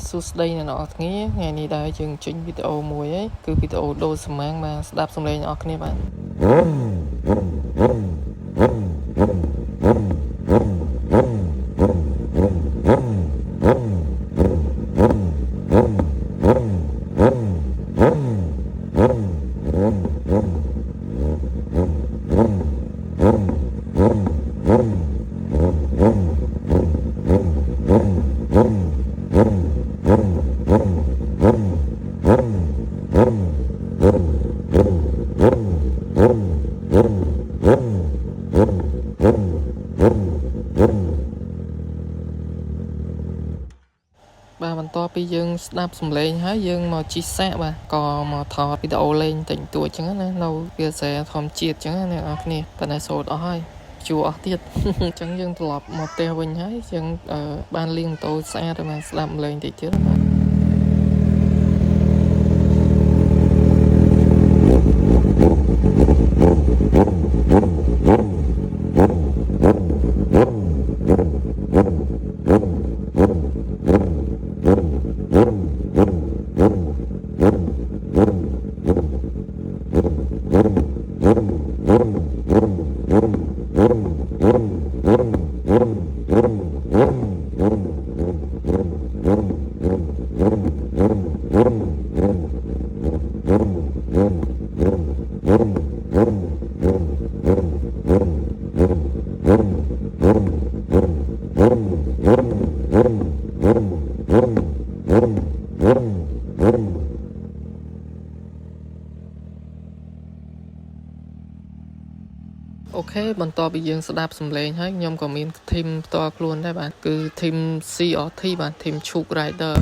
សួស្តីអ្នកនរគ្នាថ្ងៃនេះដែរយើងចេញវីដេអូមួយឯងគឺវីដេអូដូរសំណាងបាទស្ដាប់សំឡេងអ្នកនរគ្នាបាទបាទបន្ទាប់ពីយើងស្ដាប់សំឡេងហើយយើងមកជីសាកបាទក៏មកថតវីដេអូលេងតិចតួចចឹងណានៅវាសែធម្មជាតិចឹងណាអ្នកនរគ្នាប៉ុន្តែសូត្រអស់ហើយជួអស់ទៀតអញ្ចឹងយើងត្រឡប់មកផ្ទះវិញហើយយើងបានលាងម៉ូតូស្អាតហើយស្ដាប់សំឡេងតិចទៀតបាទអូខេបន្ទាប់ពីយើងស្ដាប់សំឡេងហើយខ្ញុំក៏មានធីមផ្ទាល់ខ្លួនដែរបាទគឺធីម CRT បាទធីម Chook Rider